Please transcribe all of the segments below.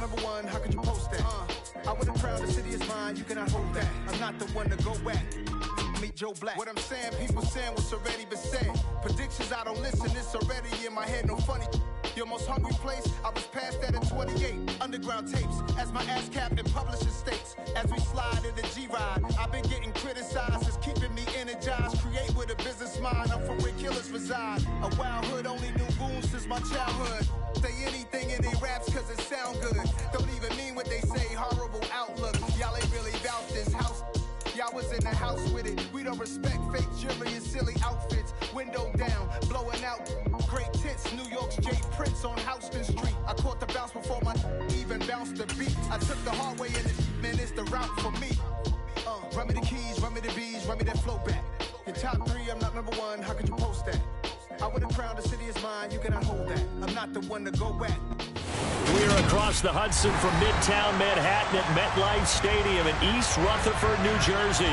number one, how could you post that? I would have crowned the city is mine, you cannot hold that. I'm not the one to go at. Meet Joe Black. What I'm saying, people saying what's already been said. Predictions, I don't listen, it's already in my head, no funny. Your most hungry place, I was past that at 28. Underground tapes, as my ass cap in publishing states. As we slide in the G-Ride, I've been getting criticized, it's keeping me energized. Create with a business mind, I'm from where killers reside. A wild hood, only knew goons since my childhood. Say anything in they raps cause it sound good. Don't even mean what they say, horrible outlook. Y'all ain't really about this house. Y'all was in the house with it. We don't respect fake jewelry and silly outfits. Window down, blowing out great tits. New York's J. Prince on Houston Street. I caught the bounce before my even bounced the beat. I took the hard way in this, man, it's the route for me. Run me the keys, run me the bees, run me that flow back. Your top three, I'm not number one, how could you post that? I would have crowned the city is mine, you cannot hold that. I'm not the one to go at. We're across the Hudson from Midtown Manhattan at MetLife Stadium in East Rutherford, New Jersey.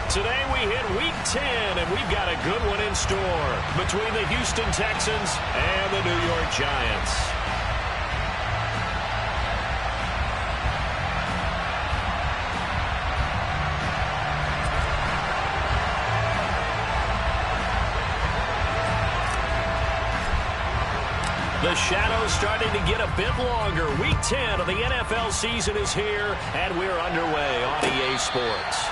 Today we hit Week 10, and we've got a good one in store between the Houston Texans and the New York Giants. The shadow's starting to get a bit longer. Week 10 of the NFL season is here, and we're underway on EA Sports.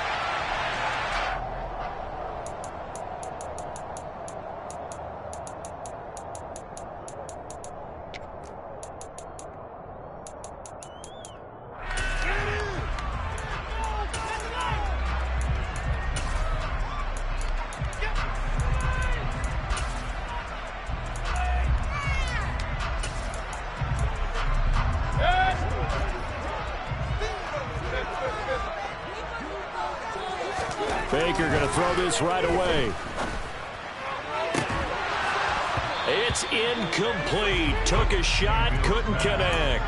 Baker going to throw this right away. It's incomplete. Took a shot, couldn't connect.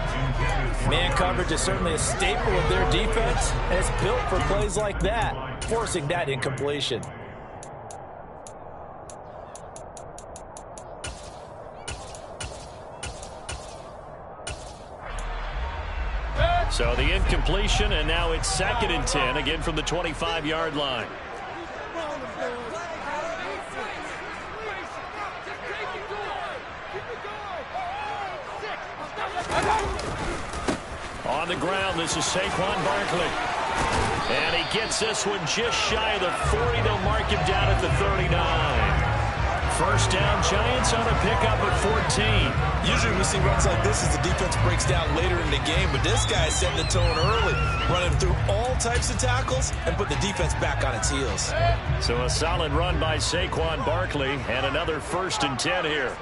Man coverage is certainly a staple of their defense, and it's built for plays like that, forcing that incompletion. So the incompletion, and now it's 2nd and 10, again from the 25-yard line. On the ground, this is Saquon Barkley. And he gets this one just shy of the 40. They'll mark him down at the 39. First down, Giants on a pickup at 14. Usually we see runs like this as the defense breaks down later in the game, but this guy is setting the tone early, running through all types of tackles and put the defense back on its heels. So a solid run by Saquon Barkley, and another 1st and 10 here.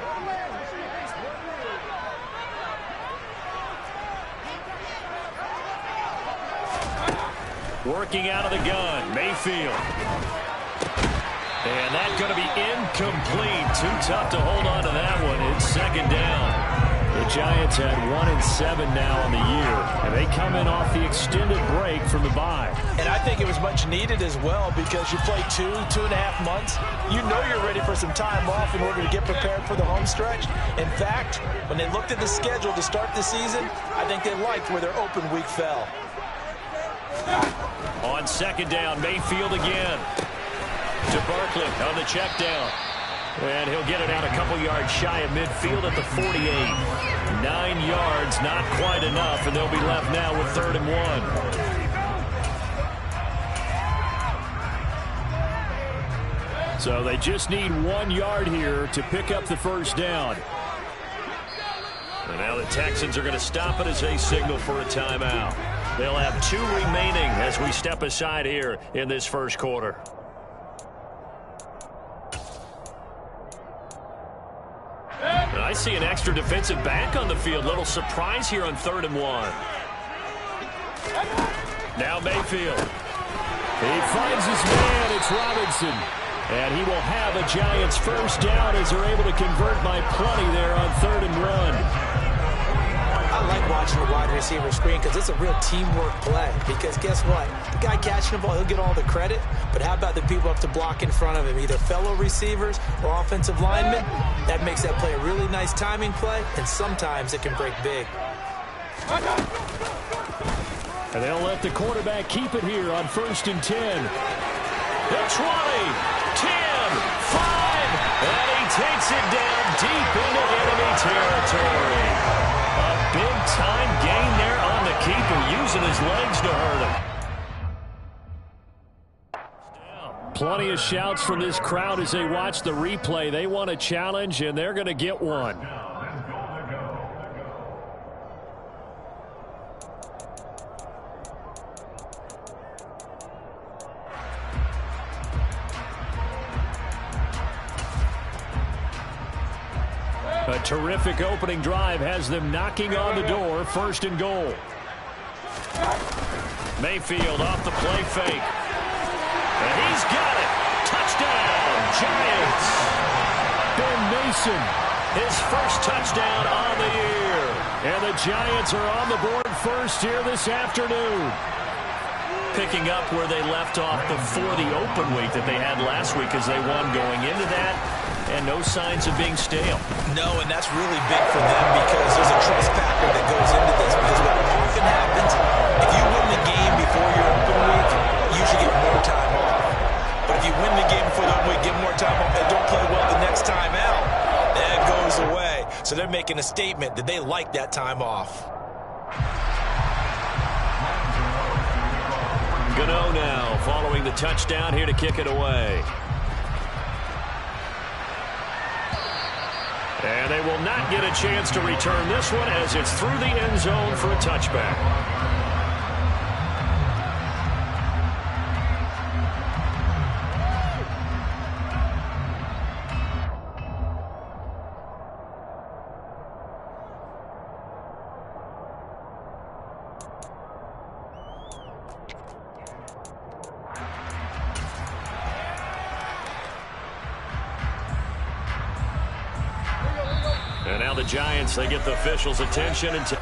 Working out of the gun, Mayfield. And that's going to be incomplete. Too tough to hold on to that one. It's 2nd down. The Giants had 1-7 now on the year, and they come in off the extended break from the bye. And I think it was much needed as well, because you play 2.5 months. You know you're ready for some time off in order to get prepared for the home stretch. In fact, when they looked at the schedule to start the season, I think they liked where their open week fell. On 2nd down, Mayfield again. To Barkley on the check down. And he'll get it out a couple yards shy of midfield at the 48. 9 yards, not quite enough, and they'll be left now with 3rd and 1. So they just need 1 yard here to pick up the first down. And now the Texans are going to stop it as they signal for a timeout. They'll have 2 remaining as we step aside here in this first quarter. And I see an extra defensive back on the field. Little surprise here on 3rd and 1. Now Mayfield. He finds his man. It's Robinson. And he will have a Giants first down as they're able to convert by plenty there on 3rd and 1. I like watching the wide receiver screen because it's a real teamwork play. Because guess what? The guy catching the ball, he'll get all the credit. But how about the people up to block in front of him, either fellow receivers or offensive linemen? That makes that play a really nice timing play, and sometimes it can break big. And they'll let the quarterback keep it here on 1st and 10. The 20, 10, 5, and he takes it down deep into enemy territory. A big-time gain there on the keeper, using his legs to hurt him. Plenty of shouts from this crowd as they watch the replay. They want a challenge, and they're going to get one. A terrific opening drive has them knocking on the door. 1st and goal. Mayfield off the play fake. And he's got it. Touchdown, Giants. Ben Mason, his first touchdown on the year. And the Giants are on the board first here this afternoon. Picking up where they left off before the open week that they had last week as they won going into that. And no signs of being stale. No, and that's really big for them because there's a trust factor that goes into this. Because what often happens, if you win the game before your open week, you usually get more time off. But if you win the game before the open week, get more time off, and don't play well the next time out, that goes away. So they're making a statement that they like that time off. Gano now following the touchdown here to kick it away. And they will not get a chance to return this one as it's through the end zone for a touchback. And now the Giants, they get the officials' attention and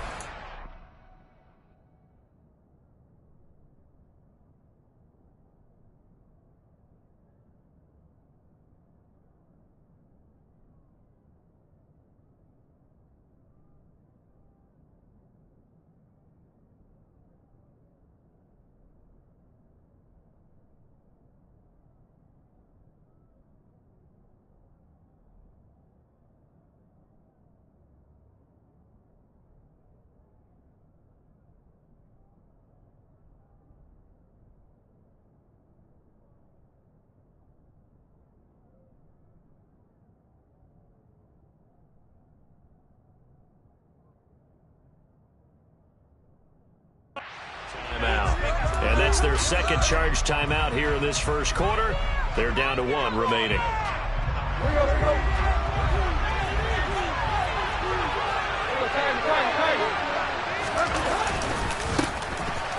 and that's their second charge timeout here in this first quarter. They're down to 1 remaining.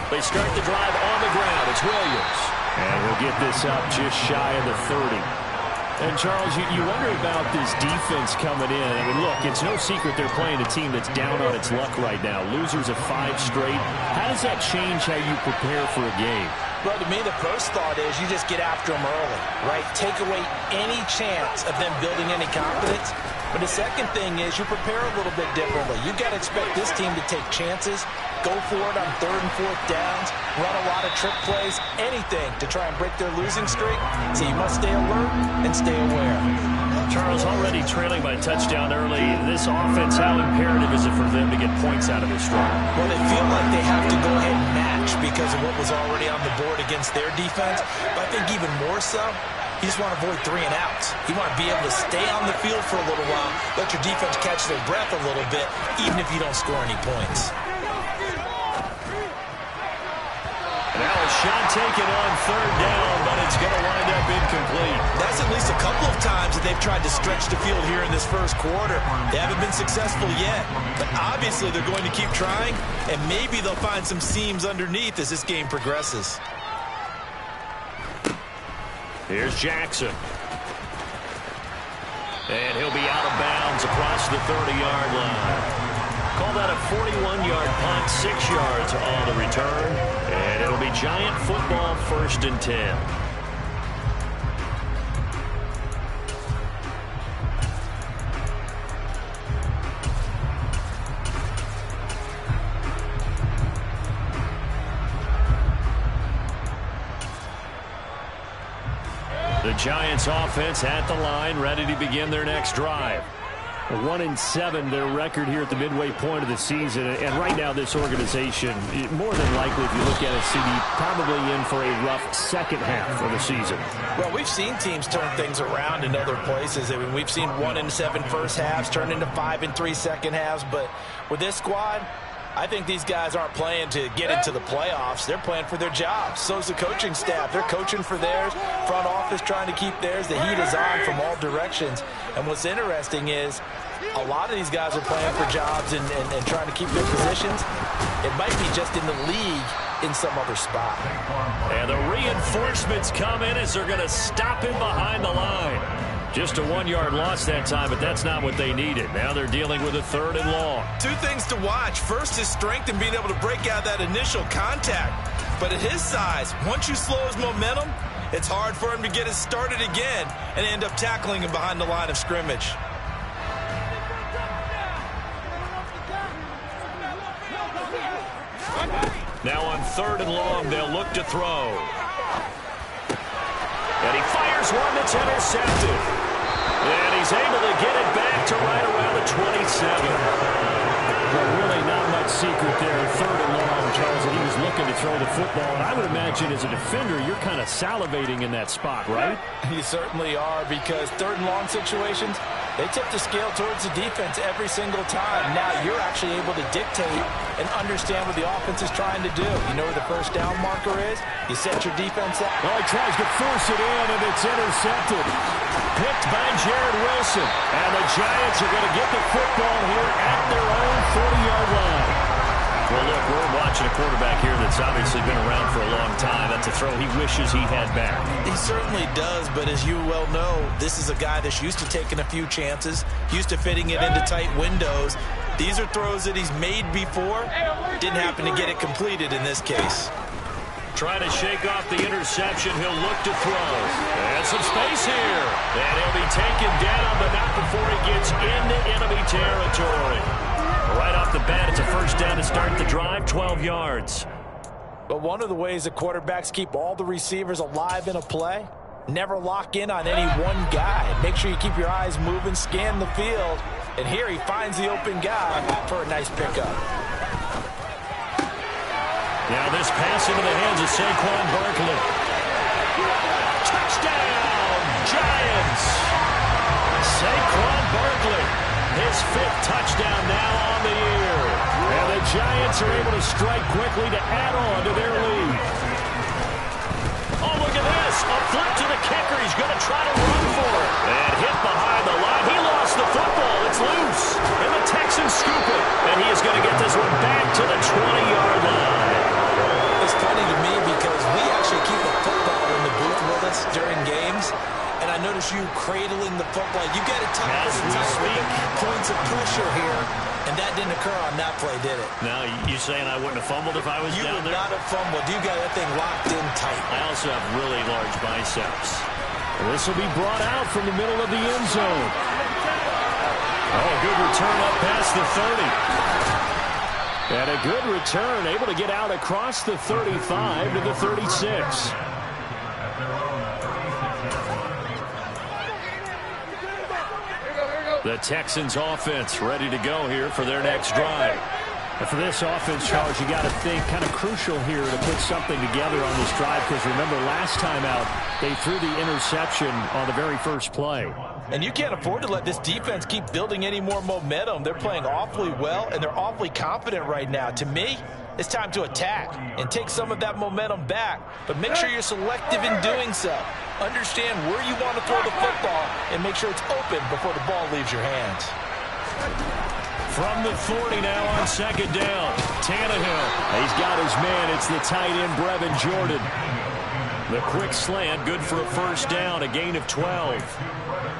They start the drive on the ground. It's Williams. And we'll get this up just shy of the 30. And, Charles, you wonder about this defense coming in. I mean, look, it's no secret they're playing a team that's down on its luck right now. Losers of 5 straight. How does that change how you prepare for a game? Well, to me, the first thought is you just get after them early, right? Take away any chance of them building any confidence. But the second thing is you prepare a little bit differently. You've got to expect this team to take chances, go for it on 3rd and 4th downs, run a lot of trick plays, anything to try and break their losing streak. So you must stay alert and stay aware. Charles, already trailing by touchdown early. This offense, how imperative is it for them to get points out of this drive? Well, they feel like they have to go ahead and match because of what was already on the board against their defense. But I think even more so, you just want to avoid 3 and outs. You want to be able to stay on the field for a little while, let your defense catch their breath a little bit, even if you don't score any points. Now a shot taken on 3rd down, but it's going to wind up incomplete. That's at least a couple of times that they've tried to stretch the field here in this first quarter. They haven't been successful yet, but obviously they're going to keep trying, and maybe they'll find some seams underneath as this game progresses. Here's Jackson. And he'll be out of bounds across the 30-yard line. Call that a 41-yard punt, 6 yards on the return. And it'll be Giant football, 1st and 10. Giants offense at the line, ready to begin their next drive. 1-7, their record here at the midway point of the season. And right now, this organization, more than likely, if you look at it, CD, probably in for a rough second half of the season. Well, we've seen teams turn things around in other places. I mean, we've seen 1-7 first halves turn into 5-3 second halves. But with this squad, I think these guys aren't playing to get into the playoffs. They're playing for their jobs. So's the coaching staff. They're coaching for theirs. Front office trying to keep theirs. The heat is on from all directions. And what's interesting is a lot of these guys are playing for jobs and trying to keep their positions. It might be just in the league in some other spot. And the reinforcements come in as they're going to stop him behind the line. Just a 1-yard loss that time, but that's not what they needed. Now they're dealing with a 3rd and long. Two things to watch. First, his strength in being able to break out that initial contact. But at his size, once you slow his momentum, it's hard for him to get it started again and end up tackling him behind the line of scrimmage. Now on 3rd and long, they'll look to throw. And he fires one that's intercepted. And he's able to get it back to right around the 27. Well, really not much secret there. 3rd and long, Charles, and he was looking to throw the football. And I would imagine as a defender, you're kind of salivating in that spot, right? You certainly are, because 3rd and long situations, they tip the scale towards the defense every single time. Now you're actually able to dictate and understand what the offense is trying to do. You know where the first down marker is. You set your defense up. Well, he tries to force it in, and it's intercepted. Picked by Jared Wilson. And the Giants are going to get the football here at their own 40-yard line. Well, look, we're watching a quarterback here that's obviously been around for a long time. That's a throw he wishes he had back. He certainly does, but as you well know, this is a guy that's used to taking a few chances, used to fitting it into tight windows. These are throws that he's made before. Didn't happen to get it completed in this case. Trying to shake off the interception. He'll look to throw. And some space here. And he'll be taken down, but not before he gets into enemy territory. Right off the bat, it's a first down to start the drive, 12 yards. But one of the ways that quarterbacks keep all the receivers alive in a play, never lock in on any one guy. Make sure you keep your eyes moving, scan the field. And here he finds the open guy for a nice pickup. Now this pass into the hands of Saquon Barkley. Touchdown, Giants! Saquon Barkley, his 5th touchdown now on the year. And the Giants are able to strike quickly to add on to their lead. Oh, look at this. A flip to the kicker. He's going to try to run for it. And hit behind the line. He lost the football. It's loose. And the Texans scoop it. And he is going to get this one back to the 20-yard line. It's funny to me because we actually keep a football in the booth with us during games. And I notice you cradling the football. You got it tight points of pressure here. And that didn't occur on that play, did it? Now, you saying I wouldn't have fumbled if I was down there? You would not have fumbled. You got that thing locked in tight. I also have really large biceps. This will be brought out from the middle of the end zone. Oh, good return up past the 30. And a good return, able to get out across the 35 to the 36. The Texans offense ready to go here for their next drive. And for this offense, Charles, you got to think kind of crucial here to put something together on this drive, because remember last time out they threw the interception on the very first play. And you can't afford to let this defense keep building any more momentum. They're playing awfully well, and they're awfully confident right now. To me, it's time to attack and take some of that momentum back. But make sure you're selective in doing so. Understand where you want to throw the football and make sure it's open before the ball leaves your hands. From the 40 now on 2nd down. Tannehill. He's got his man. It's the tight end, Brevin Jordan. The quick slant, good for a first down, a gain of 12.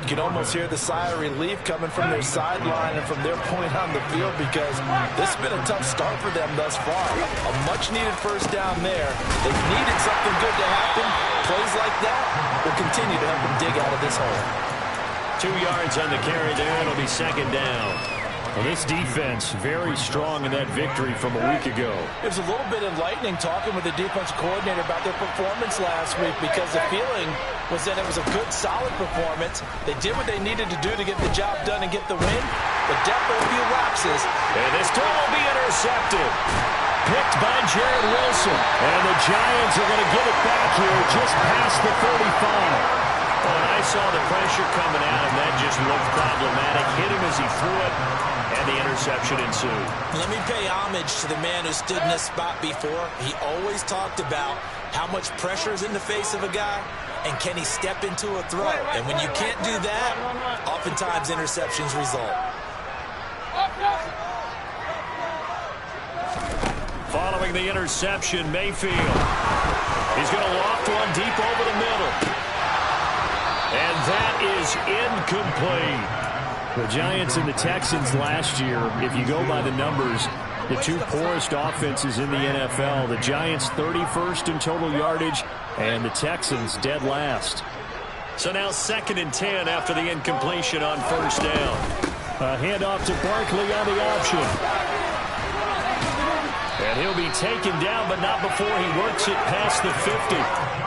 You can almost hear the sigh of relief coming from their sideline and from their point on the field, because this has been a tough start for them thus far. A much-needed first down there. They've needed something good to happen. Plays like that will continue to help them dig out of this hole. 2 yards on the carry there. It'll be 2nd down. Well, this defense very strong in that victory from a week ago. It was a little bit enlightening talking with the defensive coordinator about their performance last week, because the feeling was that it was a good, solid performance. They did what they needed to do to get the job done and get the win, but definitely a few lapses. And this throw will be intercepted. Picked by Jared Wilson. And the Giants are going to get it back here just past the 35. Well, and I saw the pressure coming at him. That just looked problematic. Hit him as he threw it, and the interception ensued. Let me pay homage to the man who stood in this spot before. He always talked about how much pressure is in the face of a guy, and can he step into a throw. And when you can't do that, oftentimes interceptions result. Following the interception, Mayfield. He's going to loft one deep over the middle. And that is incomplete. The Giants and the Texans last year, if you go by the numbers, the two poorest offenses in the NFL. The Giants 31st in total yardage, and the Texans dead last. So now 2nd and 10 after the incompletion on first down. A handoff to Barkley on the option. And he'll be taken down, but not before he works it past the 50.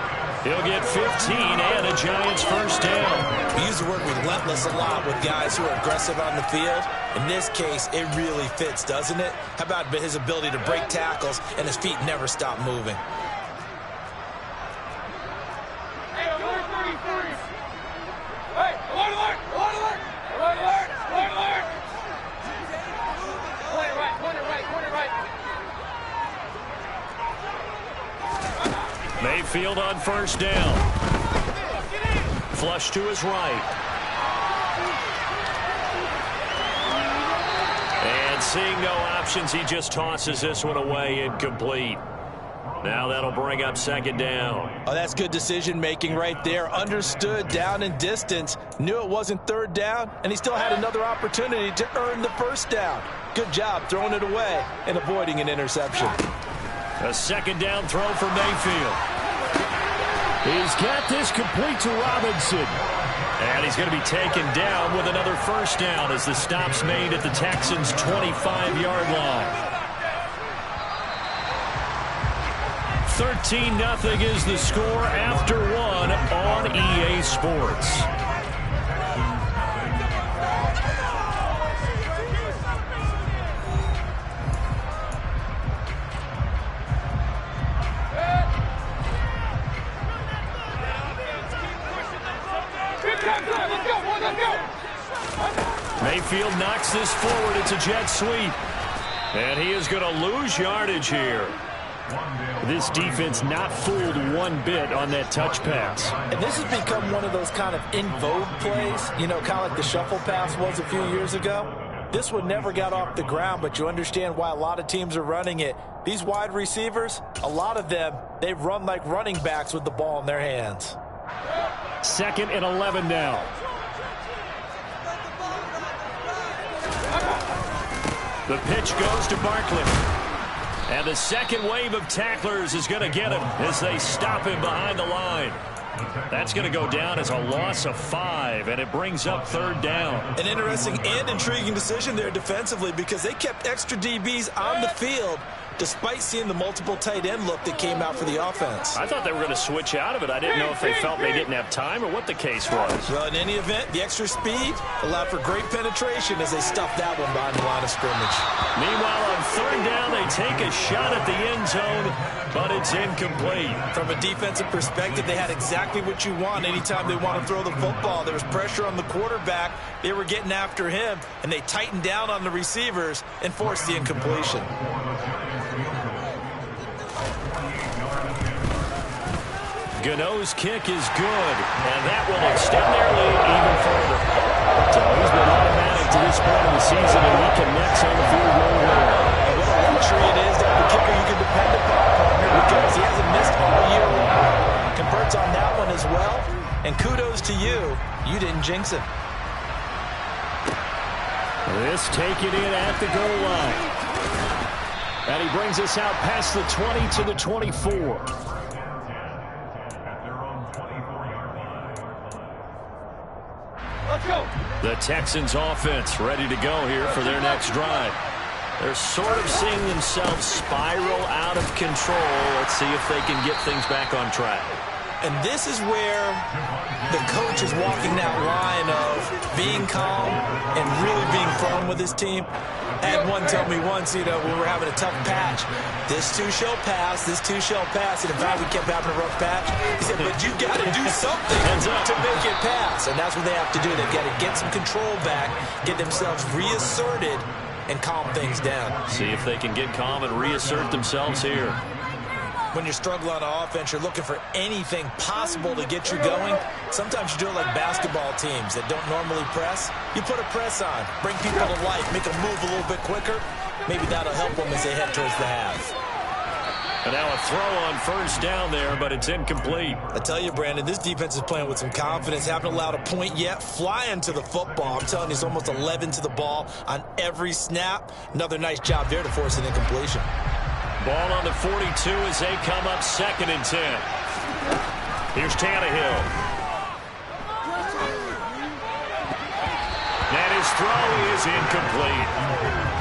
He'll get 15 and a Giants first down. We use the word relentless a lot with guys who are aggressive on the field. In this case, it really fits, doesn't it? How about his ability to break tackles and his feet never stop moving? Mayfield on first down. Flush to his right. And seeing no options, he just tosses this one away, incomplete. Now that'll bring up 2nd down. Oh, that's good decision-making right there. Understood down and distance. Knew it wasn't 3rd down, and he still had another opportunity to earn the 1st down. Good job throwing it away and avoiding an interception. A 2nd down throw for Mayfield. He's got this complete to Robinson. And he's going to be taken down with another 1st down as the stop's made at the Texans' 25-yard line. 13-0 is the score after 1 on EA Sports. Mayfield knocks this forward. It's a jet sweep. And he is going to lose yardage here. This defense not fooled one bit on that touch pass. And this has become one of those kind of in vogue plays, you know, kind of like the shuffle pass was a few years ago. This one never got off the ground, but you understand why a lot of teams are running it. These wide receivers, a lot of them, they run like running backs with the ball in their hands. 2nd and 11 now. The pitch goes to Barkley. And the second wave of tacklers is going to get him as they stop him behind the line. That's going to go down as a loss of 5, and it brings up 3rd down. An interesting and intriguing decision there defensively, because they kept extra DBs on the field despite seeing the multiple tight end look that came out for the offense. I thought they were going to switch out of it. I didn't know if they felt they didn't have time or what the case was. Well, in any event, the extra speed allowed for great penetration as they stuffed that one behind the line of scrimmage. Meanwhile, on 3rd down, they take a shot at the end zone, but it's incomplete. From a defensive perspective, they had exactly what you want anytime they want to throw the football. There was pressure on the quarterback. They were getting after him, and they tightened down on the receivers and forced the incompletion. Gano's kick is good, and that will extend their lead even further. So he's been automatic to this point of the season, and he connects on the field goal there. And what a luxury it is to have a kicker you can depend upon, partner, because he hasn't missed all year long. Converts on that one as well, and kudos to you. You didn't jinx it. This taken in at the goal line. And he brings us out past the 20 to the 24. Let's go. The Texans offense ready to go here for their next drive. They're sort of seeing themselves spiral out of control. Let's see if they can get things back on track. And this is where the coach is walking that line of being calm and really being firm with his team. I had one tell me once, when we were having a tough patch, this too shall pass, this too shall pass. And in fact, we kept having a rough patch. He said, but you got to do something to make it pass. And that's what they have to do. They've got to get some control back, get themselves reasserted, and calm things down. See if they can get calm and reassert themselves here. When you're struggling on offense, you're looking for anything possible to get you going. Sometimes you do it like basketball teams that don't normally press. You put a press on, bring people to life, make them move a little bit quicker. Maybe that'll help them as they head towards the half. And now a throw on first down there, but it's incomplete. I tell you, Brandon, this defense is playing with some confidence. Haven't allowed a point yet. Flying to the football. I'm telling you, it's almost 11 to the ball on every snap. Another nice job there to force an incompletion. Ball on the 42 as they come up 2nd and 10. Here's Tannehill. And his throw is incomplete.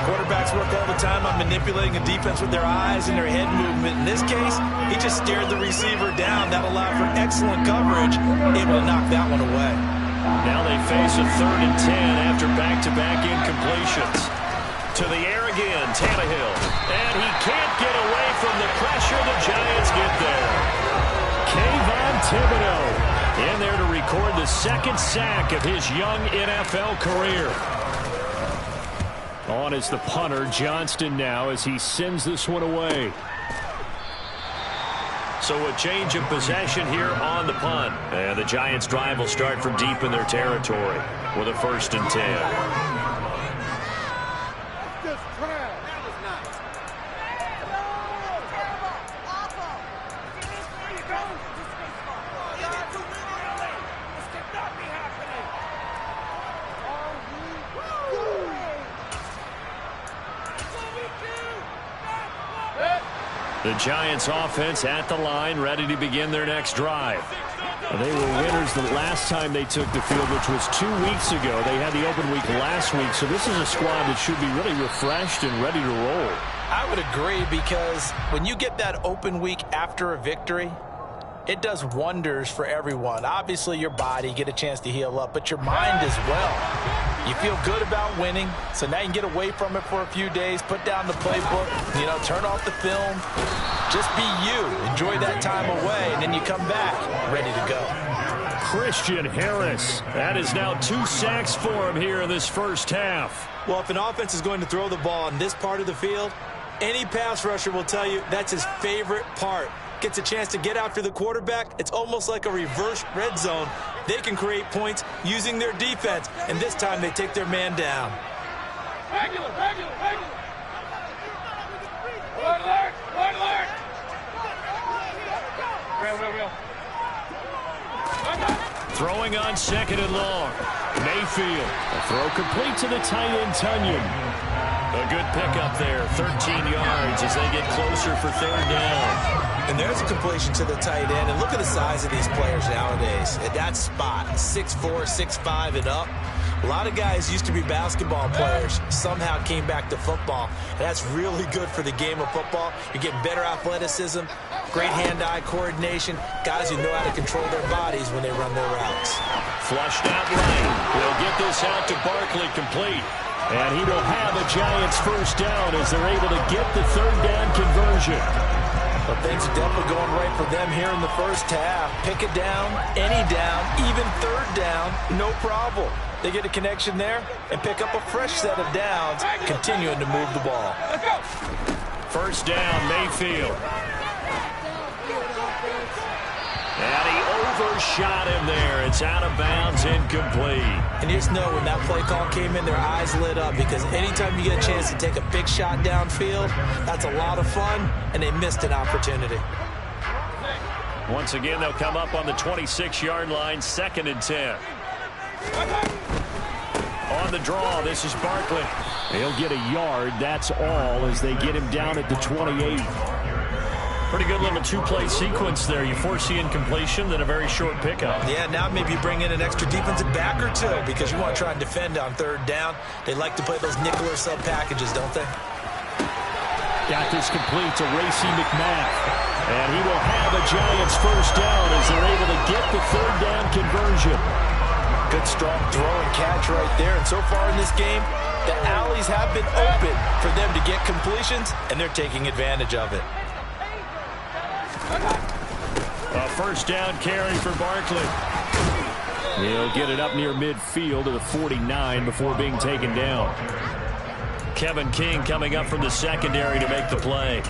Quarterbacks work all the time on manipulating a defense with their eyes and their head movement. In this case, he just stared the receiver down. That allowed for excellent coverage, able to knock that one away. Now they face a 3rd and 10 after back-to-back incompletions. To the air again, Tannehill. And he can't get away from the pressure. The Giants get there. Kayvon Thibodeau in there to record the 2nd sack of his young NFL career. On is the punter, Johnston, now as he sends this one away. So a change of possession here on the punt. And the Giants' drive will start from deep in their territory with a 1st and 10. The Giants offense at the line, ready to begin their next drive. They were winners the last time they took the field, which was 2 weeks ago. They had the open week last week, so this is a squad that should be really refreshed and ready to roll. I would agree, because when you get that open week after a victory, it does wonders for everyone. Obviously, your body, get a chance to heal up, but your mind as well. You feel good about winning, so now you can get away from it for a few days, put down the playbook, turn off the film. Just be you. Enjoy that time away, and then you come back ready to go. Christian Harris. That is now 2 sacks for him here in this first half. Well, if an offense is going to throw the ball in this part of the field, any pass rusher will tell you that's his favorite part. Gets a chance to get after the quarterback. It's almost like a reverse red zone. They can create points using their defense, and this time they take their man down. Regular. Alert. Real. Throwing on 2nd and long. Mayfield. A throw complete to the tight end, Tunyon. A good pickup there. 13 yards as they get closer for 3rd down. And there's a completion to the tight end. And look at the size of these players nowadays. At that spot, 6'4", 6'5", and up. A lot of guys used to be basketball players, somehow came back to football. And that's really good for the game of football. You're getting better athleticism, great hand-eye coordination, guys who know how to control their bodies when they run their routes. Flushed out right. They'll get this out to Barkley, complete. And he will have a Giants 1st down as they're able to get the 3rd down conversion. But things are definitely going right for them here in the first half. Pick it down, any down, even 3rd down, no problem. They get a connection there and pick up a fresh set of downs, continuing to move the ball. 1st down, Mayfield. And he overshot him there. It's out of bounds, incomplete. And you just know when that play call came in, their eyes lit up, because anytime you get a chance to take a big shot downfield, that's a lot of fun, and they missed an opportunity. Once again, they'll come up on the 26-yard line, 2nd and 10. On the draw, this is Barkley. He'll get a yard, that's all, as they get him down at the 28. Pretty good little two-play sequence there. You force the incompletion, then a very short pickup. Yeah, now maybe you bring in an extra defensive back or two because you want to try and defend on third down. They like to play those nickel or sub packages, don't they? Got this complete to Racey McMath. And he will have a Giants first down as they're able to get the third down conversion. Good strong throw and catch right there. And so far in this game, the alleys have been open for them to get completions, and they're taking advantage of it. A first down carry for Barkley. He'll get it up near midfield to the 49 before being taken down. Kevin King coming up from the secondary to make the play.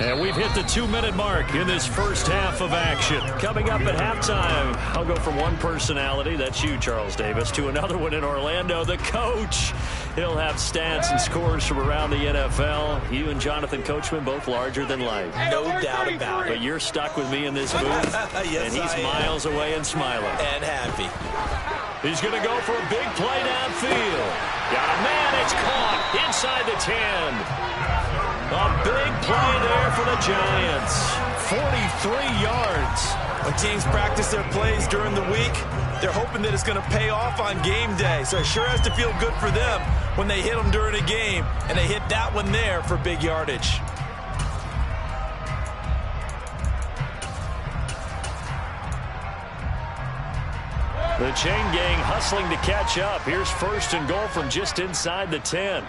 And we've hit the 2-minute mark in this first half of action. Coming up at halftime, I'll go from one personality, that's you, Charles Davis, to another one in Orlando, the coach. He'll have stats and scores from around the NFL. You and Jonathan Coachman, both larger than life. No doubt about it. But you're stuck with me in this booth, yes, and he's miles away and smiling. And happy. He's going to go for a big play downfield. Got a man, it's caught inside the 10. A big play there for the Giants. 43 yards. When teams practice their plays during the week, they're hoping that it's going to pay off on game day. So it sure has to feel good for them when they hit them during a game, and they hit that one there for big yardage. The chain gang hustling to catch up. Here's first and goal from just inside the 10.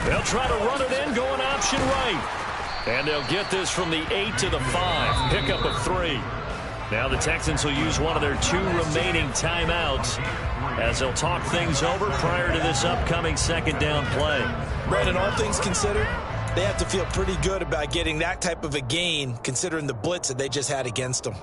They'll try to run it in, going option right. And they'll get this from the 8 to the 5. Pickup of 3. Now the Texans will use one of their 2 remaining timeouts as they'll talk things over prior to this upcoming second down play. Brandon, all things considered, they have to feel pretty good about getting that type of a gain considering the blitz that they just had against them.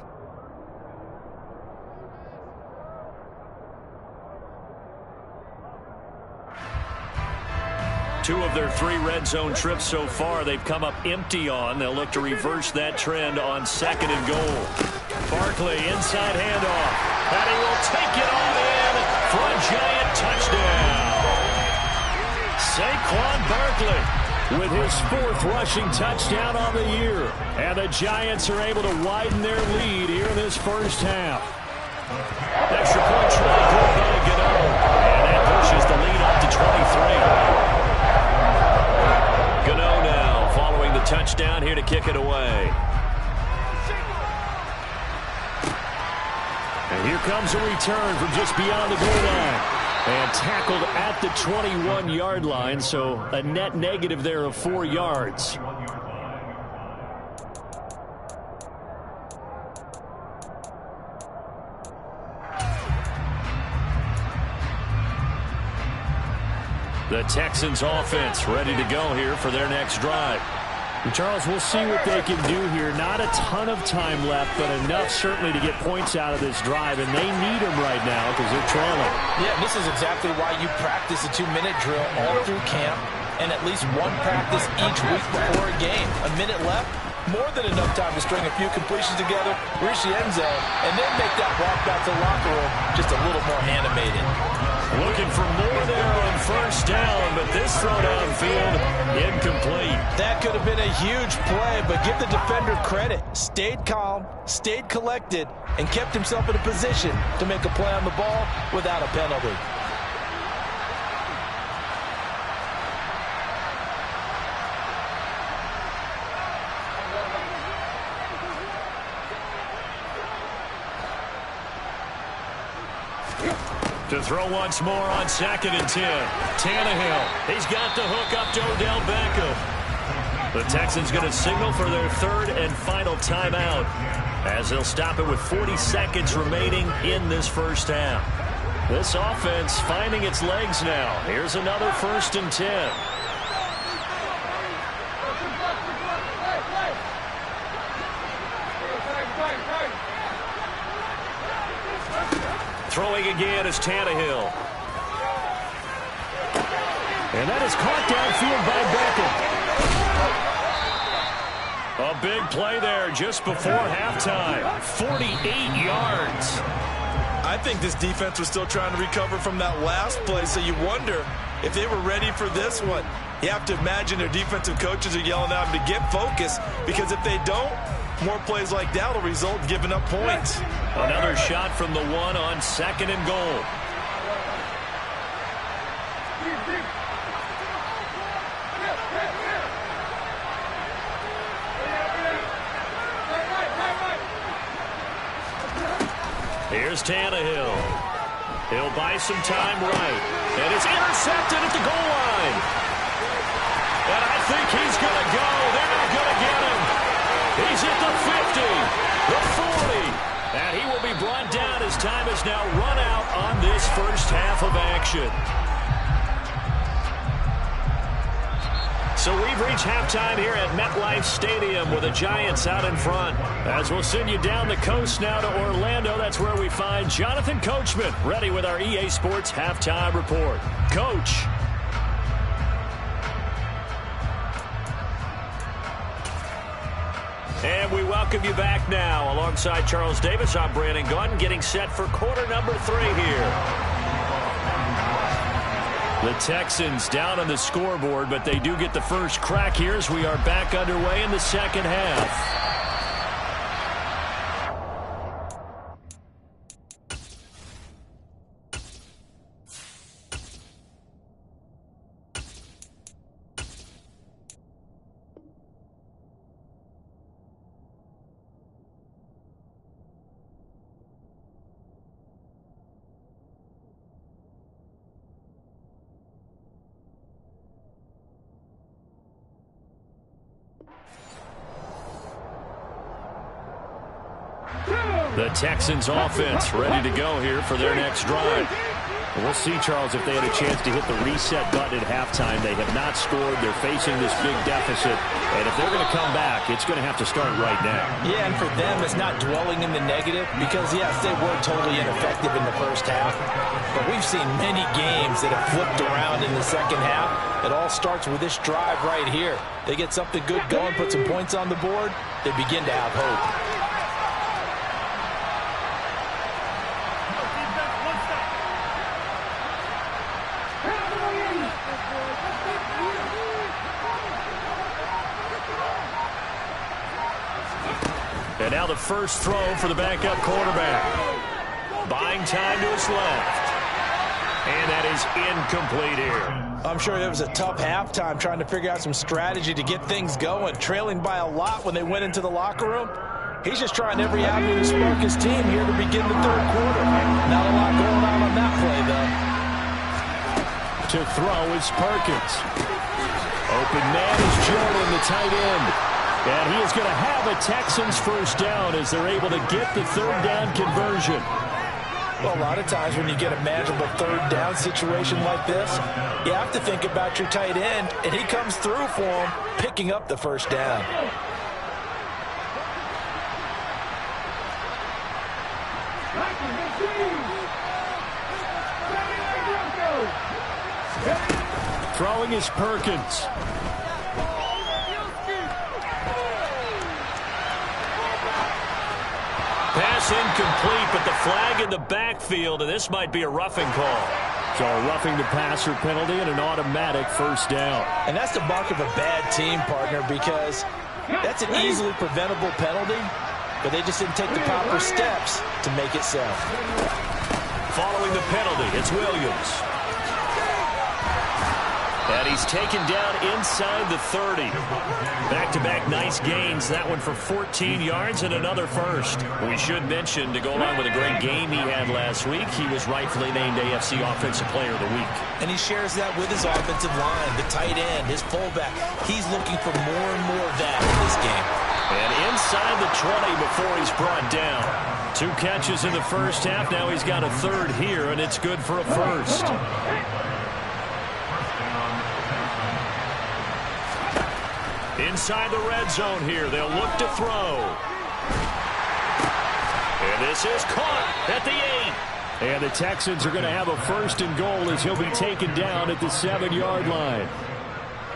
Two of their 3 red zone trips so far they've come up empty on. They'll look to reverse that trend on second and goal. Barkley inside handoff. And he will take it on in for a Giant touchdown. Saquon Barkley with his 4th rushing touchdown on the year. And the Giants are able to widen their lead here in this first half. Extra point try good by Gano. And that pushes the lead up to 23. Gano now following the touchdown here to kick it away. And here comes a return from just beyond the goal line. And tackled at the 21-yard line, so a net negative there of 4 yards. The Texans offense ready to go here for their next drive. And Charles, we'll see what they can do here. Not a ton of time left, but enough certainly to get points out of this drive, and they need them right now because they're trailing. Yeah, this is exactly why you practice a 2-minute drill all through camp and at least one practice each week before a game. A minute left, more than enough time to string a few completions together, reach the end zone, and then make that walk back to the locker room just a little more animated. Looking for more there on first down, but this throw downfield incomplete. That could have been a huge play, but give the defender credit. Stayed calm, stayed collected, and kept himself in a position to make a play on the ball without a penalty. To throw once more on second and 10. Tannehill. He's got the hook up to Odell Beckham. The Texans going to signal for their 3rd and final timeout as they'll stop it with 40 seconds remaining in this first half. This offense finding its legs now. Here's another 1st and 10. Throwing again is Tannehill. And that is caught downfield by Beckham. A big play there just before halftime. 48 yards. I think this defense was still trying to recover from that last play, so you wonder if they were ready for this one. You have to imagine their defensive coaches are yelling at them to get focused, because if they don't, more plays like that will result in giving up points. Another shot from the one on 2nd and goal. Here's Tannehill. He'll buy some time right. And it's intercepted at the goal line. And I think he's going to go. They're not going to get him. He's at the 50, the 40. And he will be brought down as time is now run out on this first half of action. So we've reached halftime here at MetLife Stadium with the Giants out in front. As we'll send you down the coast now to Orlando, that's where we find Jonathan Coachman ready with our EA Sports Halftime Report. Coach. And we welcome you back now. Alongside Charles Davis, I'm Brandon Gaudin, getting set for quarter number 3 here. The Texans down on the scoreboard, but they do get the first crack here as we are back underway in the second half. The Texans offense ready to go here for their next drive. We'll see, Charles, if they had a chance to hit the reset button at halftime. They have not scored. They're facing this big deficit. And if they're going to come back, it's going to have to start right now. Yeah, and for them, it's not dwelling in the negative because, yes, they were totally ineffective in the first half. But we've seen many games that have flipped around in the second half. It all starts with this drive right here. They get something good going, put some points on the board, they begin to have hope. And now the first throw for the backup quarterback. Buying time to his left. And that is incomplete here. I'm sure it was a tough halftime trying to figure out some strategy to get things going. Trailing by a lot when they went into the locker room. He's just trying every avenue to spark his team here to begin the third quarter. Not a lot going on that play, though. To throw is Perkins. Open man is Jordan, the tight end. And he is going to have a Texans first down as they're able to get the third down conversion. Well, a lot of times when you get a manageable third down situation like this, you have to think about your tight end, and he comes through for him, picking up the first down. Throwing is Perkins. Pass incomplete, but the flag in the backfield, and this might be a roughing call. So a roughing the passer penalty and an automatic first down. And that's the mark of a bad team, partner, because that's an easily preventable penalty, but they just didn't take the proper steps to make it so. Following the penalty, it's Williams. And he's taken down inside the 30. Back-to-back nice gains. That one for 14 yards and another first. We should mention, to go along with a great game he had last week, he was rightfully named AFC Offensive Player of the Week. And he shares that with his offensive line, the tight end, his fullback. He's looking for more and more of that in this game. And inside the 20 before he's brought down. 2 catches in the first half. Now he's got a third here, and it's good for a first. Inside the red zone here, they'll look to throw. And this is caught at the 8. And the Texans are going to have a first and goal as he'll be taken down at the 7-yard line.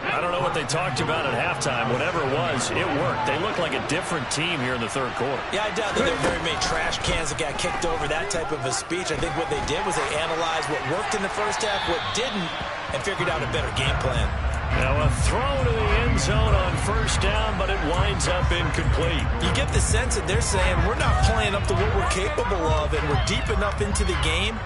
I don't know what they talked about at halftime. Whatever it was, it worked. They look like a different team here in the third quarter. Yeah, I doubt that there were very many trash cans that got kicked over, that type of a speech. I think what they did was they analyzed what worked in the first half, what didn't, and figured out a better game plan. Now a throw to the end zone on first down, but it winds up incomplete. You get the sense that they're saying we're not playing up to what we're capable of, and we're deep enough into the game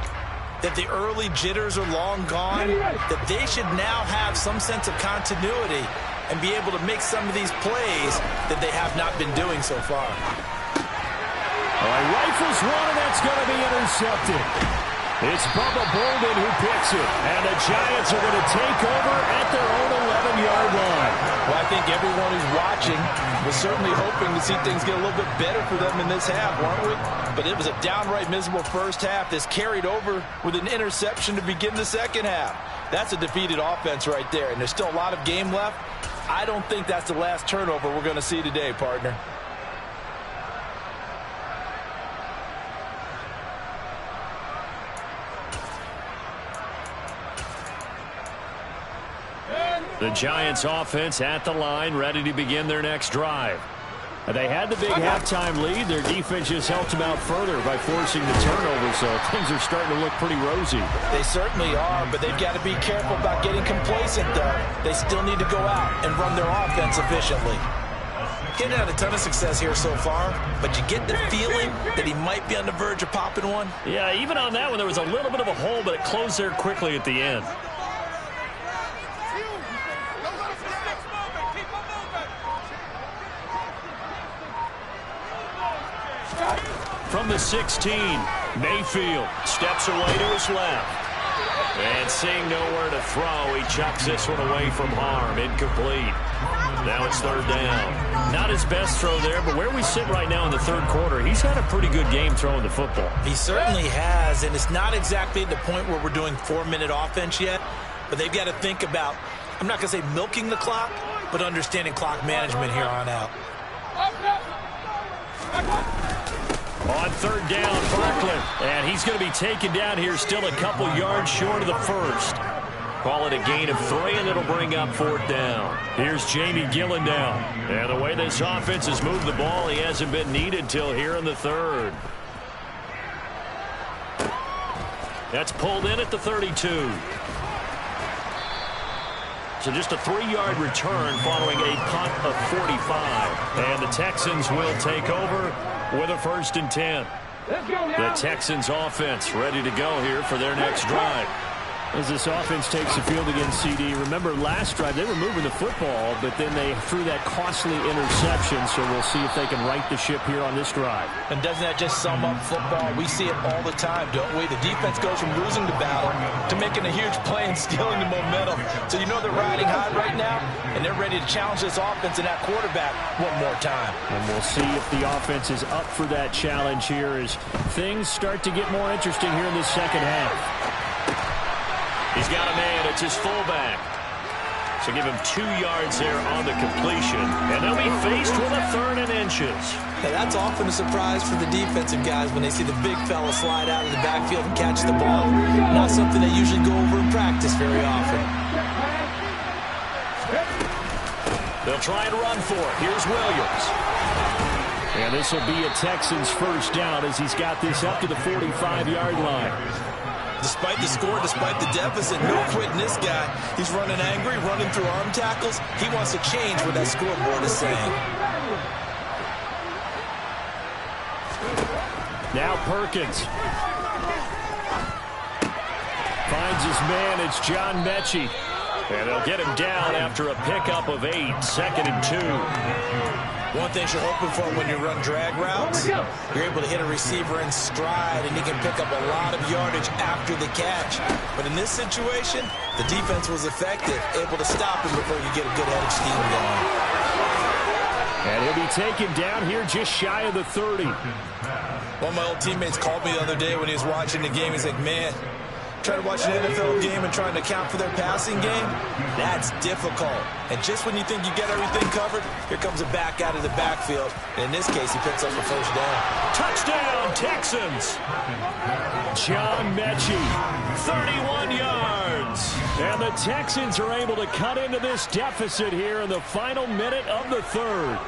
that the early jitters are long gone, that they should now have some sense of continuity and be able to make some of these plays that they have not been doing so far. All right, rifles one, and that's going to be intercepted. It's Bubba Bolden who picks it, and the Giants are going to take over at their own 11-yard line. Well, I think everyone who's watching was certainly hoping to see things get a little bit better for them in this half, weren't we? But it was a downright miserable first half that's carried over with an interception to begin the second half. That's a defeated offense right there, and there's still a lot of game left. I don't think that's the last turnover we're going to see today, partner. The Giants offense at the line, ready to begin their next drive. They had the big halftime lead. Their defense just helped them out further by forcing the turnover, so things are starting to look pretty rosy. They certainly are, but they've got to be careful about getting complacent, though. They still need to go out and run their offense efficiently. Getting had a ton of success here so far, but you get the feeling that he might be on the verge of popping one. Yeah, even on that one, there was a little bit of a hole, but it closed there quickly at the end. From the 16, Mayfield steps away to his left. And seeing nowhere to throw, he chucks this one away from harm. Incomplete. Now it's third down. Not his best throw there, but where we sit right now in the third quarter, he's had a pretty good game throwing the football. He certainly has, and it's not exactly at the point where we're doing 4-minute offense yet, but they've got to think about, I'm not going to say milking the clock, but understanding clock management here on out. On third down, Barkley. And he's going to be taken down here still a couple yards short of the first. Call it a gain of 3, and it'll bring up fourth down. Here's Jamie Gillen now. And the way this offense has moved the ball, he hasn't been needed till here in the third. That's pulled in at the 32. So just a 3-yard return following a punt of 45. And the Texans will take over with a 1st and 10. The Texans offense ready to go here for their next drive. As this offense takes the field against CD, remember last drive they were moving the football, but then they threw that costly interception, so we'll see if they can right the ship here on this drive. And doesn't that just sum up football? We see it all the time, don't we? The defense goes from losing the battle to making a huge play and stealing the momentum. So you know they're riding high right now, and they're ready to challenge this offense and that quarterback one more time. And we'll see if the offense is up for that challenge here as things start to get more interesting here in this second half. He's got a man. It's his fullback. So give him 2 yards there on the completion. And they'll be faced with a 3rd and inches. Now, that's often a surprise for the defensive guys when they see the big fella slide out of the backfield and catch the ball. Not something they usually go over in practice very often. They'll try and run for it. Here's Williams. And this will be a Texans 1st down as he's got this up to the 45-yard line. Despite the score, despite the deficit, no quitting this guy. He's running angry, running through arm tackles. He wants to change what that scoreboard is saying. Now Perkins. Finds his man. It's John Mechie. And they'll get him down after a pickup of 8. 2nd and 2. One thing you're hoping for when you run drag routes, you're able to hit a receiver in stride, and he can pick up a lot of yardage after the catch. But in this situation, the defense was effective, able to stop him before you get a good head of steam going. And he'll be taken down here just shy of the 30. One of my old teammates called me the other day when he was watching the game. He's like, man, trying to watch an NFL game and trying to account for their passing game, that's difficult. And just when you think you get everything covered, here comes a back out of the backfield. And in this case, he picks up a 1st down. Touchdown, Texans! John Mechie, 31 yards. And the Texans are able to cut into this deficit here in the final minute of the 3rd.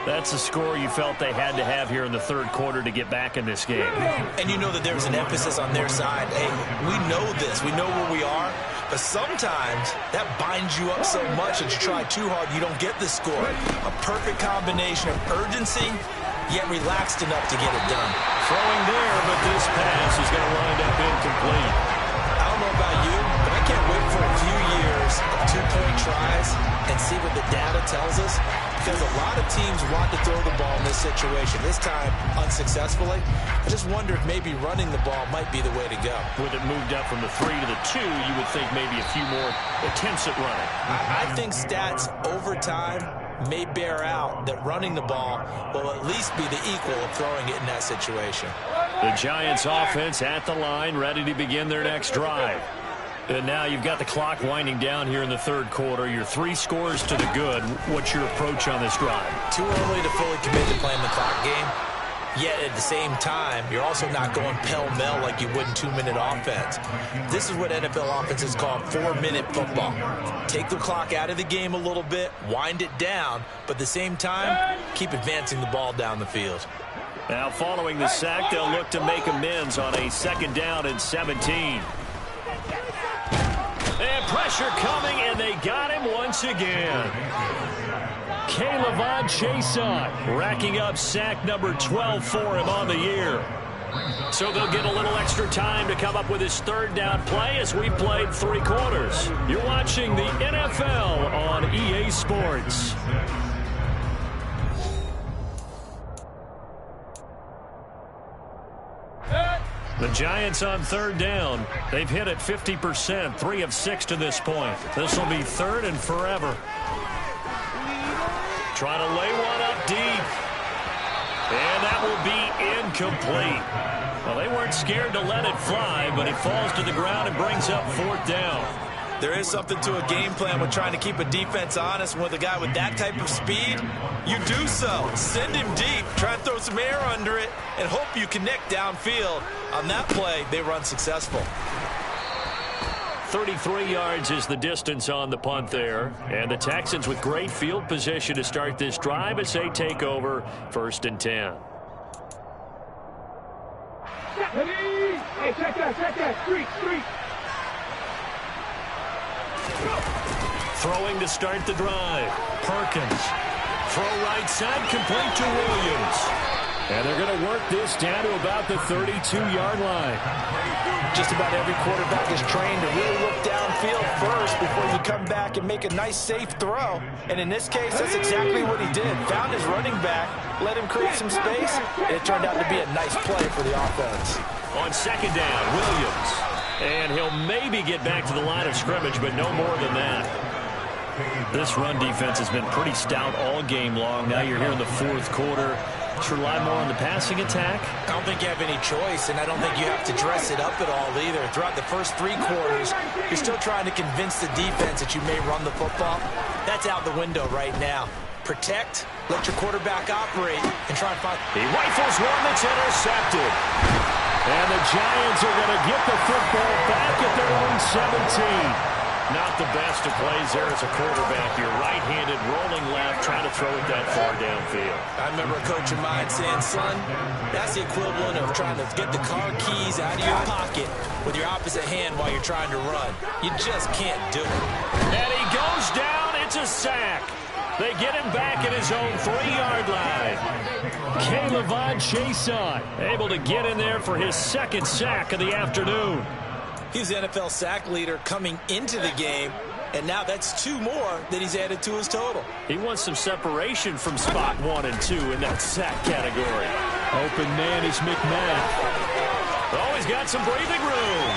That's a score you felt they had to have here in the 3rd quarter to get back in this game. And you know that there's an emphasis on their side. Hey, we know this. We know where we are. But But sometimes that binds you up so much that you try too hard, you don't get the score. A perfect combination of urgency, yet relaxed enough to get it done. Throwing there, but this pass is going to wind up incomplete. I don't know about you, but I can't wait for a few years of two-point tries and see what the data tells us, because a lot of teams want to throw the ball in this situation. This time, unsuccessfully. I just wonder if maybe running the ball might be the way to go. With it moved up from the 3 to the 2, you would think maybe a few more attempts at running. I think stats over time may bear out that running the ball will at least be the equal of throwing it in that situation. The Giants offense at the line, ready to begin their next drive. And now you've got the clock winding down here in the third quarter. Your 3 scores to the good. What's your approach on this drive? Too early to fully commit to playing the clock game. Yet at the same time, you're also not going pell-mell like you would in 2-minute offense. This is what NFL offenses call 4-minute football. Take the clock out of the game a little bit, wind it down, but at the same time, keep advancing the ball down the field. Now following the sack, they'll look to make amends on a 2nd down and 17. And pressure coming, and they got him once again. K'Lavon Chaisson racking up sack number 12 for him on the year. So they'll get a little extra time to come up with his 3rd down play as we played 3 quarters. You're watching the NFL on EA Sports. The Giants on 3rd down. They've hit it 50%, 3 of 6 to this point. This will be 3rd and forever. Trying to lay one up deep. And that will be incomplete. Well, they weren't scared to let it fly, but he falls to the ground and brings up 4th down. There is something to a game plan with trying to keep a defense honest. With a guy with that type of speed, you do so. Send him deep, try and throw some air under it, and hope you connect downfield. On that play, they run successful. 33 yards is the distance on the punt there. And the Texans with great field position to start this drive as they take over 1st and 10. Hey, check that. Street. Throwing to start the drive. Perkins. Throw right side, complete to Williams. And they're going to work this down to about the 32-yard line. Just about every quarterback is trained to really look downfield first before you come back and make a nice, safe throw. And in this case, that's exactly what he did. Found his running back, let him create some space, and it turned out to be a nice play for the offense. On 2nd down, Williams. And he'll maybe get back to the line of scrimmage, but no more than that. This run defense has been pretty stout all game long. Now you're here in the 4th quarter. Should rely more on the passing attack? I don't think you have any choice, and I don't think you have to dress it up at all either. Throughout the first 3 quarters, you're still trying to convince the defense that you may run the football. That's out the window right now. Protect, let your quarterback operate, and try and find... He rifles one that's intercepted. And the Giants are going to get the football back at their own 17. Not the best of plays there as a quarterback. You're right-handed, rolling left, trying to throw it that far downfield. I remember a coach of mine saying, son, that's the equivalent of trying to get the car keys out of your pocket with your opposite hand while you're trying to run. You just can't do it. And he goes down. It's a sack. They get him back at his own 3-yard line. K'Lavon Chaisson able to get in there for his 2nd sack of the afternoon. He's the NFL sack leader coming into the game, and now that's 2 more that he's added to his total. He wants some separation from spot 1 and 2 in that sack category. Open man is McMahon. Oh, he's got some breathing room.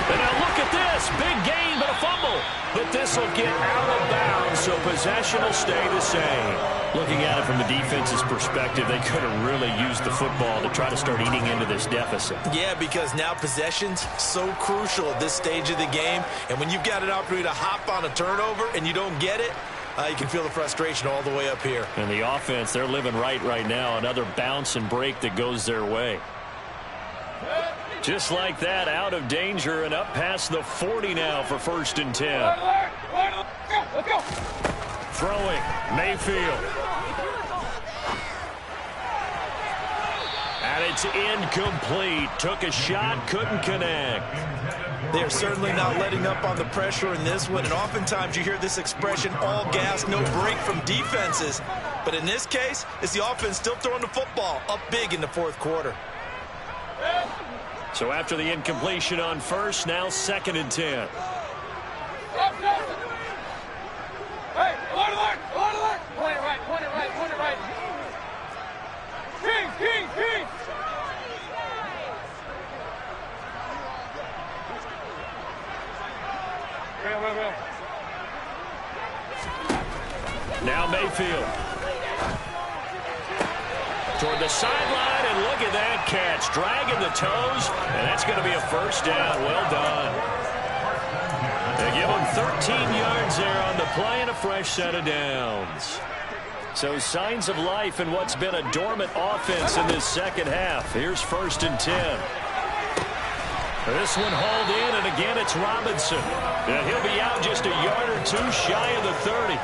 And now look at this. Big gain, but a fumble. But this will get out of bounds, so possession will stay the same. Looking at it from the defense's perspective, they could have really used the football to try to start eating into this deficit. Yeah, because now possession's so crucial at this stage of the game. And when you've got an opportunity to hop on a turnover and you don't get it, you can feel the frustration all the way up here. And the offense, they're living right now. Another bounce and break that goes their way. Just like that, out of danger and up past the 40 now for 1st and 10. Let's go. Throwing, Mayfield. And it it's incomplete. Took a shot, couldn't connect. They are certainly not letting up on the pressure in this one, and oftentimes you hear this expression, all gas, no break from defenses. But in this case, it's the offense still throwing the football up big in the fourth quarter. So after the incompletion on first, now 2nd and 10. Hey, point it right. Point it right. King. Real. Now Mayfield. Toward the sideline, and look at that catch. Dragging the toes, and that's going to be a first down. Well done. They give him 13 yards there on the play and a fresh set of downs. So signs of life in what's been a dormant offense in this second half. Here's 1st and 10. This one hauled in, and again it's Robinson. And he'll be out just a yard or two shy of the 30.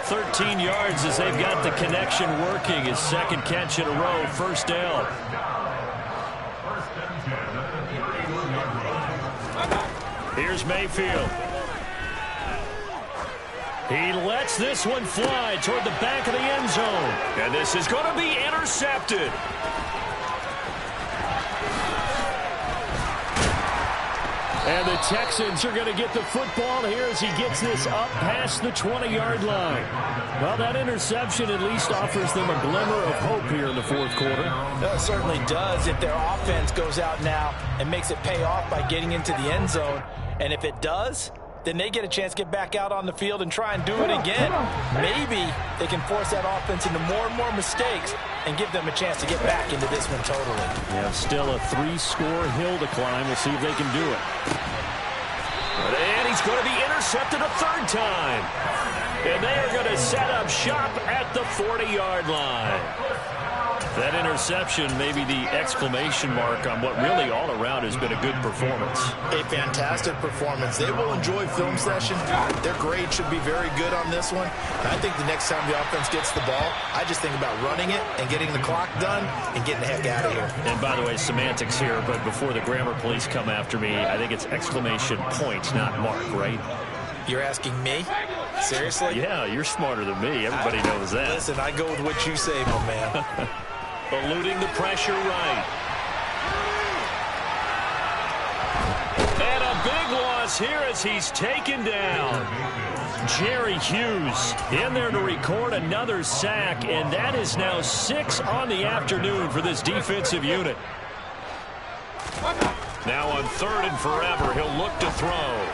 13 yards as they've got the connection working. His second catch in a row, first down. Here's Mayfield. He lets this one fly toward the back of the end zone. And this is going to be intercepted. And the Texans are going to get the football here as he gets this up past the 20-yard line. Well, that interception at least offers them a glimmer of hope here in the fourth quarter. It certainly does if their offense goes out now and makes it pay off by getting into the end zone. And if it does, then they get a chance to get back out on the field and try and do it again. Maybe they can force that offense into more and more mistakes and give them a chance to get back into this one totally. Yeah, still a 3-score hill to climb. We'll see if they can do it. And he's going to be intercepted a third time. And they are going to set up shop at the 40-yard line. That interception may be the exclamation mark on what really all around has been a good performance. A fantastic performance. They will enjoy film session. Their grade should be very good on this one. I think the next time the offense gets the ball, I just think about running it and getting the clock done and getting the heck out of here. And by the way, semantics here, but before the grammar police come after me, I think it's exclamation point, not mark, right? You're asking me? Seriously? Yeah, you're smarter than me. Everybody knows that. Listen, I go with what you say, my man. Eluding the pressure right. And a big loss here as he's taken down. Jerry Hughes in there to record another sack, and that is now 6 on the afternoon for this defensive unit. Now on 3rd and forever, he'll look to throw.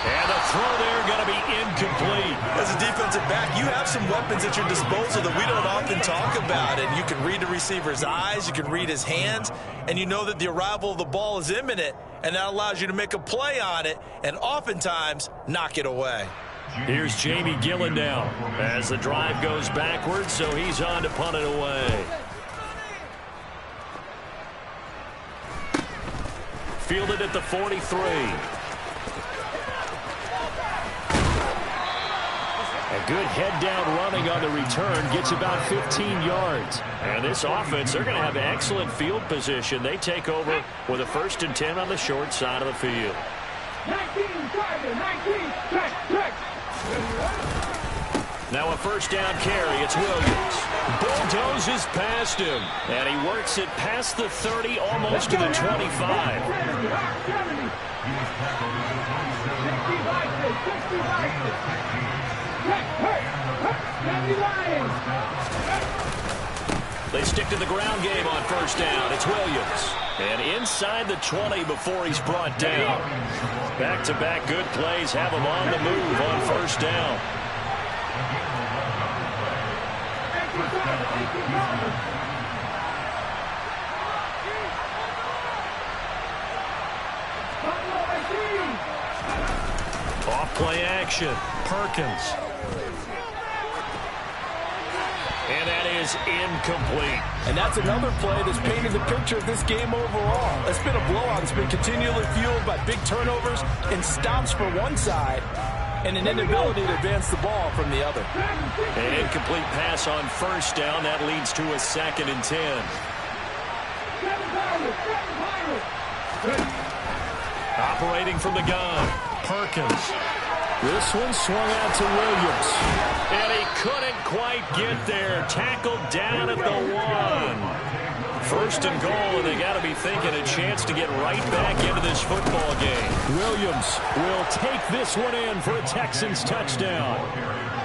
And the throw there going to be incomplete. As a defensive back, you have some weapons at your disposal that we don't often talk about. And you can read the receiver's eyes, you can read his hands, and you know that the arrival of the ball is imminent, and that allows you to make a play on it and oftentimes knock it away. Here's Jamie Gillen now as the drive goes backwards, so he's on to punt it away. Fielded at the 43. A good head-down running on the return gets about 15 yards. And this offense, they're going to have excellent field position. They take over with a 1st and 10 on the short side of the field. 19, target, 19, check. Now a first down carry. It's Williams. Bulldozes past him. And he works it past the 30, almost to the 25. 60. They stick to the ground game on first down. It's Williams. And inside the 20 before he's brought down. Back-to-back good plays have him on the move on first down. Off-play action. Perkins. And that is incomplete. And that's another play that's painted the picture of this game overall. It's been a blowout. It's been continually fueled by big turnovers and stops for one side and an inability to advance the ball from the other. An incomplete pass on first down. That leads to a 2nd and 10. Operating from the gun, Perkins. This one swung out to Williams. And he couldn't quite get there. Tackled down at the 1. First and goal, and they got to be thinking a chance to get right back into this football game. Williams will take this one in for a Texans touchdown.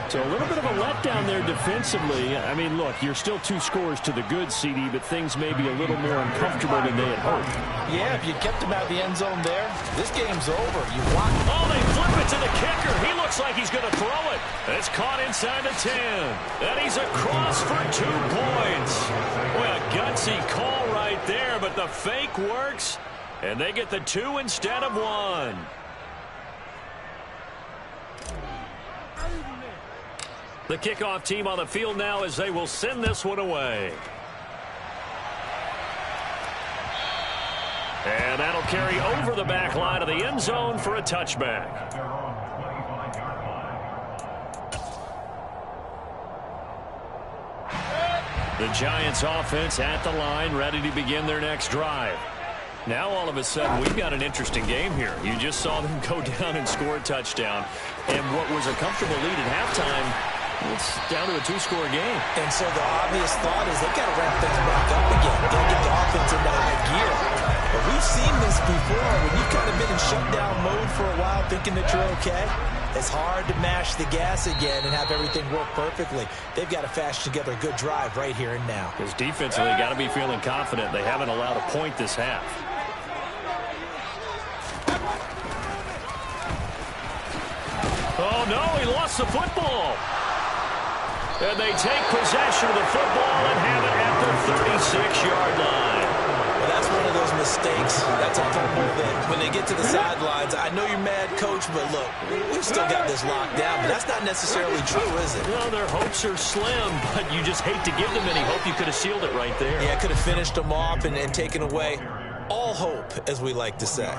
So a little bit of a letdown there defensively. I mean, look, you're still 2 scores to the good, CD, but things may be a little more uncomfortable than they had hoped. Yeah, if you kept him out of the end zone there, this game's over. You want. Oh, they flip it to the kicker. He looks like he's going to throw it. It's caught inside the 10. And he's across for 2 points. Boy, a gutsy call right there, but the fake works, and they get the 2 instead of 1. The kickoff team on the field now as they will send this one away. And that'll carry over the back line of the end zone for a touchback. The Giants offense at the line, ready to begin their next drive. Now all of a sudden we've got an interesting game here. You just saw them go down and score a touchdown. And what was a comfortable lead at halftime, it's down to a 2-score game. And so the obvious thought is they've got to ramp things back up again. Got to get the offense into high gear. But we've seen this before. When you've kind of been in shutdown mode for a while thinking that you're okay, it's hard to mash the gas again and have everything work perfectly. They've got to fashion together a good drive right here and now. Because defensively, got to be feeling confident. They haven't allowed a point this half. Oh, no, he lost the football. And they take possession of the football and have it at the 36-yard line. Well, that's one of those mistakes. That's a fumble that when they get to the sidelines, I know you're mad, Coach, but look, we've still got this locked down. But that's not necessarily true, is it? Well, their hopes are slim, but you just hate to give them any hope. You could have sealed it right there. Yeah, could have finished them off and taken away all hope, as we like to say.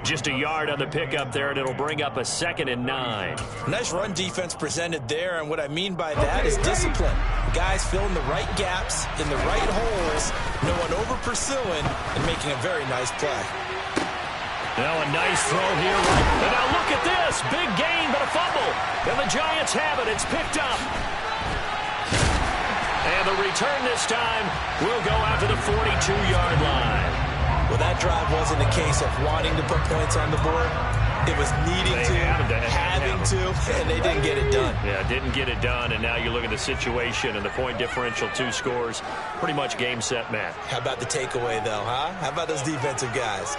Just a yard on the pickup there, and it'll bring up a 2nd and 9. Nice run defense presented there, and what I mean by that is discipline. Guys filling the right gaps in the right holes, no one over-pursuing, and making a very nice play. Now a nice throw here. And now look at this. Big gain, but a fumble. And the Giants have it. It's picked up. And the return this time will go out to the 42-yard line. Well, that drive wasn't a case of wanting to put points on the board. It was needing to, having to, and they didn't get it done. Yeah, didn't get it done, and now you look at the situation and the point differential, 2 scores, pretty much game, set, match. How about the takeaway, though, huh? How about those defensive guys?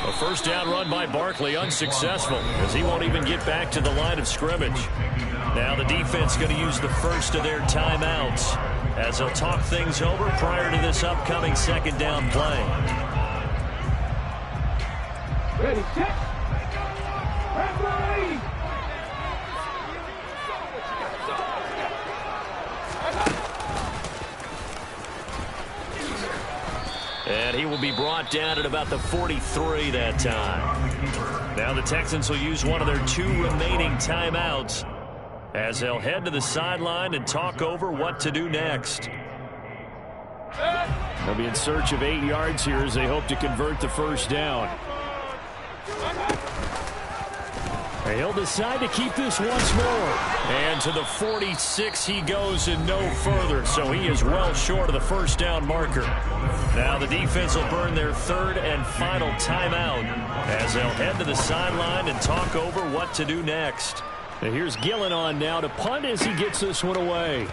A first down run by Barkley, unsuccessful, as he won't even get back to the line of scrimmage. Now the defense going to use the first of their timeouts as they'll talk things over prior to this upcoming 2nd down play. Ready, set. Referee. And he will be brought down at about the 43 that time. Now the Texans will use one of their 2 remaining timeouts as they'll head to the sideline and talk over what to do next. They'll be in search of 8 yards here as they hope to convert the first down. He'll decide to keep this once more. And to the 46 he goes and no further. So he is well short of the first down marker. Now the defense will burn their 3rd and final timeout as they'll head to the sideline and talk over what to do next. And here's Gillen on now to punt as he gets this one away.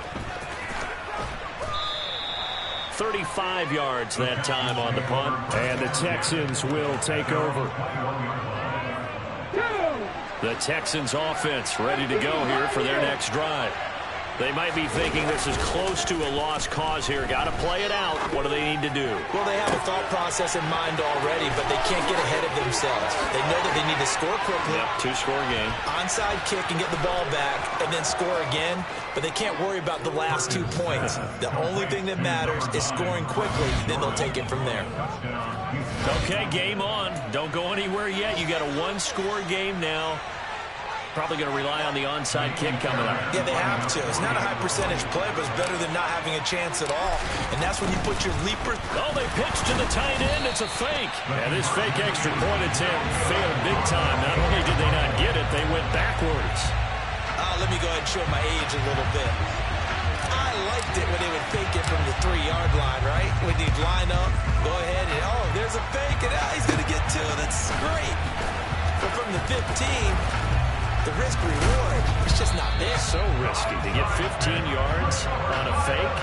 35 yards that time on the punt. And the Texans will take over. The Texans offense ready to go here for their next drive. They might be thinking this is close to a lost cause here. Got to play it out. What do they need to do? Well, they have a thought process in mind already, but they can't get ahead of themselves. They know that they need to score quickly. Yep, 2-score game. Onside kick and get the ball back and then score again, but they can't worry about the last 2 points. The only thing that matters is scoring quickly, then they'll take it from there. Okay, game on. Don't go anywhere yet. You got a 1-score game now. Probably going to rely on the onside kick coming up. Yeah, they have to. It's not a high percentage play, but it's better than not having a chance at all. And that's when you put your leaper. Oh, they pitch to the tight end. It's a fake. And this fake extra point attempt failed big time. Not only did they not get it, they went backwards. Let me go ahead and show my age a little bit. I liked it when they would fake it from the 3-yard line, right? When you'd line up, go ahead, and oh, there's a fake, and he's going to get 2. That's great. But from the 15, the risk-reward, it's just not there. So risky to get 15 yards on a fake.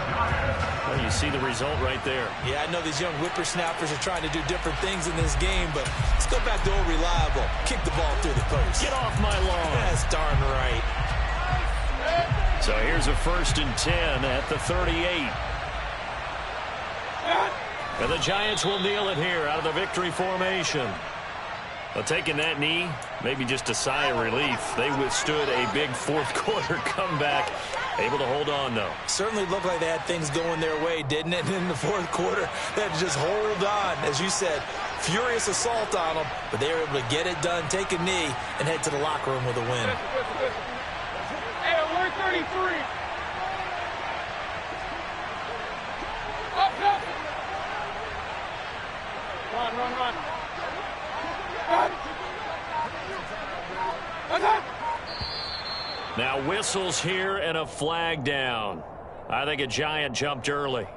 Well, you see the result right there. Yeah, I know these young whippersnappers are trying to do different things in this game, but let's go back to old reliable. Kick the ball through the post. Get off my lawn. That's darn right. So here's a 1st and 10 at the 38. And the Giants will kneel it here out of the victory formation. Well, taking that knee, maybe just a sigh of relief. They withstood a big fourth-quarter comeback. Able to hold on, though. Certainly looked like they had things going their way, didn't it? In the fourth quarter, they had to just hold on. As you said, furious assault on them, but they were able to get it done, take a knee, and head to the locker room with a win. Hey, alert 33. Up. Run. Now whistles here and a flag down. I think a Giant jumped early.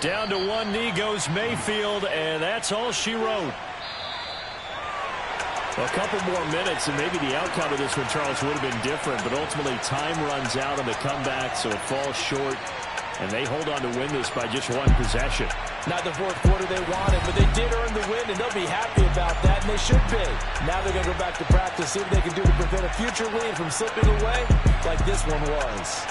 Down to one knee goes Mayfield, and that's all she wrote. A couple more minutes, and maybe the outcome of this one, Charles, would have been different, but ultimately time runs out on the comeback, so it falls short, and they hold on to win this by just one possession. Not the fourth quarter they wanted, but they did earn the win, and they'll be happy about that, and they should be. Now they're going to go back to practice, see what they can do to prevent a future lead from slipping away like this one was.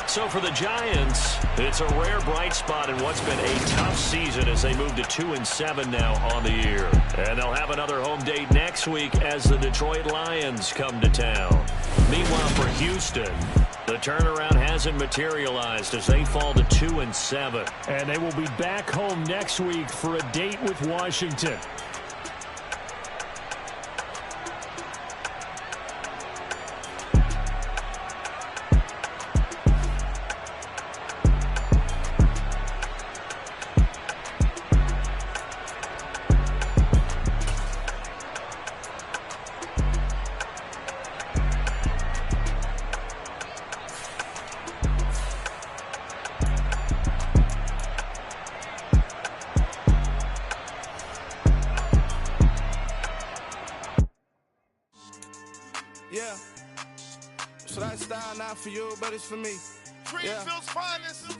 So for the Giants, it's a rare bright spot in what's been a tough season as they move to 2-7 now on the year. And they'll have another home date next week as the Detroit Lions come to town. Meanwhile, for Houston, the turnaround hasn't materialized as they fall to 2-7. And they will be back home next week for a date with Washington. Yeah. So that style not for you, but it's for me. Greenfield's finest.